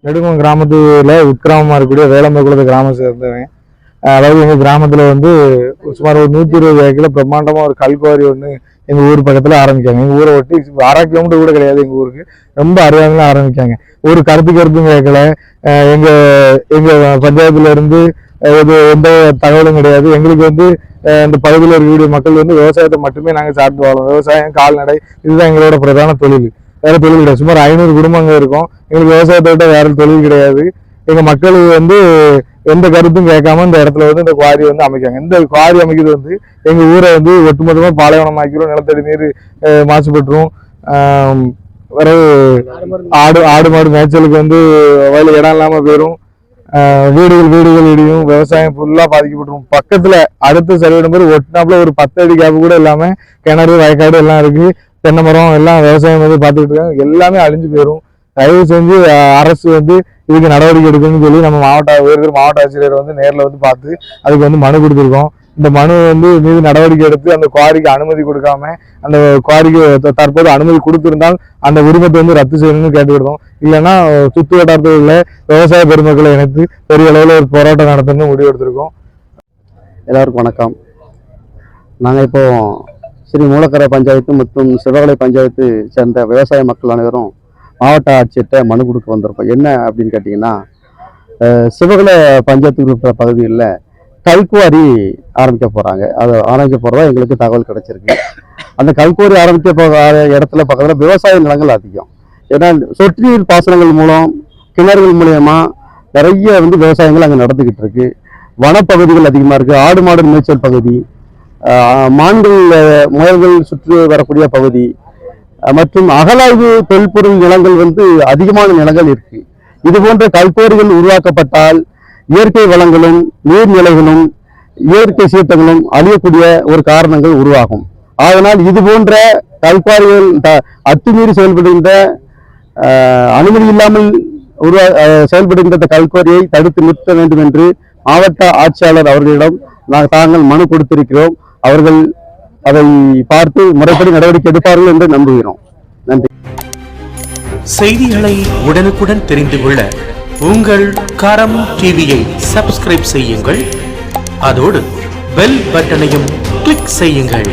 நெடுங்குளம் கிராமத்துல உட்கிராமமா இருக்கக்கூடிய வேலம்பகுளத்து கிராமம் சேர்ந்தவன். அதாவது எங்க கிராமத்துல வந்து சுமார் ஒரு 120 ஏக்கர்ல பிரம்மாண்டமா ஒரு கல்குவாரி ஒண்ணு எங்க ஊர் பக்கத்துல ஆரம்பிக்காங்க. எங்க ஊரை ஒட்டி 1/2 கிலோமீட்டர் கூட கிடையாது எங்க ஊருக்கு. ரொம்ப அருகாமையில ஆரம்பிக்காங்க. ஒரு கருத்தும் கேட்கல. எங்க எங்க பஞ்சாயத்துல இருந்து எந்த தகவலும் கிடையாது. எங்களுக்கு வந்து இந்த பகுதியில் இருக்கக்கூடிய மக்கள் வந்து விவசாயத்தை மட்டுமே நாங்கள் சார்ந்து வாழோம். விவசாயம், கால்நடை, இதுதான் எங்களோட பிரதான தொழில். வேற தொழில் கிடையாது. சுமார் 500 குடும்பங்கள் இருக்கும். எங்களுக்கு விவசாயத்தை விட வேற தொழில் கிடையாது. எங்க மக்கள் வந்து எந்த கருத்தும் கேட்காம இந்த இடத்துல வந்து இந்த குவாரி வந்து அமைக்காங்க. இந்த குவாரி அமைக்கிறது வந்து எங்க ஊரை வந்து ஒட்டுமொத்தமா பாலைவனமாக்கிறோம். நிலத்தடி நீர் மாசுபட்டுரும். வேற ஆடு மாடு மேய்ச்சலுக்கு வந்து வயல இடம் இல்லாம போயிடும். வீடுகள் இடியும். விவசாயம் ஃபுல்லா பாதிக்கப்பட்டுரும். பக்கத்துல அடுத்த சரிவிடும் போது ஒட்டினாப்புல ஒரு 10 அடி கேப்பு கூட இல்லாம கிணறு, வயக்காடு எல்லாம் இருக்கு. தென்னை மரம் எல்லாம் விவசாயம் வந்து பார்த்துக்கிட்டு இருக்காங்க. எல்லாமே அழிஞ்சு போயிடும். தயவு செஞ்சு அரசு வந்து இதுக்கு நடவடிக்கை எடுக்கணும்னு சொல்லி நம்ம மாவட்ட ஆட்சியர் வந்து நேரில் வந்து பார்த்து அதுக்கு வந்து மனு கொடுத்துருக்கோம். இந்த மனு வந்து மீது நடவடிக்கை எடுத்து அந்த குவாரிக்கு அனுமதி கொடுக்காம அந்த குவாரிக்கு தற்போது அனுமதி கொடுத்திருந்தால் அந்த உரிமத்தை வந்து ரத்து செய்யணும்னு கேட்டுக்கிட்டோம். இல்லைன்னா சுற்று வட்டாரத்தில் உள்ள விவசாய பெருமக்களை இணைத்து பெரிய அளவில் ஒரு போராட்டம் நடத்தணும்னு முடிவு எடுத்திருக்கோம். எல்லாருக்கும் வணக்கம். நாங்கள் இப்போ ஸ்ரீ மூலக்கரை பஞ்சாயத்து மற்றும் சிவகலை பஞ்சாயத்து சேர்ந்த விவசாய மக்கள் அனைவரும் மாவட்ட ஆட்சியர்கிட்ட மனு கொடுக்க வந்திருக்கோம். என்ன அப்படின்னு கேட்டிங்கன்னா, சிவகலை பஞ்சாயத்து இருக்கிற பகுதிகளில் கல்குவாரி ஆரம்பிக்க போகிறாங்க. அது ஆரம்பிக்க போகிறதா எங்களுக்கு தகவல் கிடைச்சிருக்கு. அந்த கல்குவாரி ஆரம்பிக்க போகிற இடத்துல பக்கத்தில் விவசாய நிலங்கள் அதிகம். ஏன்னா சொட்டு நீர் பாசனங்கள் மூலம், கிணறுகள் மூலயமா நிறைய வந்து விவசாயங்கள் அங்கே நடந்துக்கிட்டு இருக்கு. வனப்பகுதிகள் அதிகமாக இருக்குது. ஆடு மாடு மேய்ச்சல் பகுதி, மான்கள், முயல்கள் சுற்றி வரக்கூடிய பகுதி மற்றும் அகலாய்வு தொல்பொருள் நிலங்கள் வந்து அதிகமான நிலங்கள் இருக்கு. இது போன்ற கல்குவாரிகள் உருவாக்கப்பட்டால் இயற்கை வளங்களும் நீர்நிலைகளும் இயற்கை சீற்றங்களும் அழியக்கூடிய ஒரு காரணங்கள் உருவாகும். அதனால் இது போன்ற கல்குவாரிகள் அத்துமீறி செயல்படுகின்ற, அனுமதி இல்லாமல் செயல்படுகின்ற கல்குவாரியை தடுத்து நிறுத்த வேண்டும் என்று மாவட்ட ஆட்சியாளர் அவர்களிடம் தாங்கள் மனு கொடுத்திருக்கிறோம். அவர்கள் அதை பார்த்து முறைப்படி நடவடிக்கை எடுப்பார்கள் என்று நம்புகிறோம். நன்றி. செய்திகளை உடனுக்குடன் தெரிந்து கொள்ள உங்கள் கரம் டிவியை சப்ஸ்கிரைப் செய்யுங்கள். அதோடு பெல் பட்டனையும் கிளிக் செய்யுங்கள்.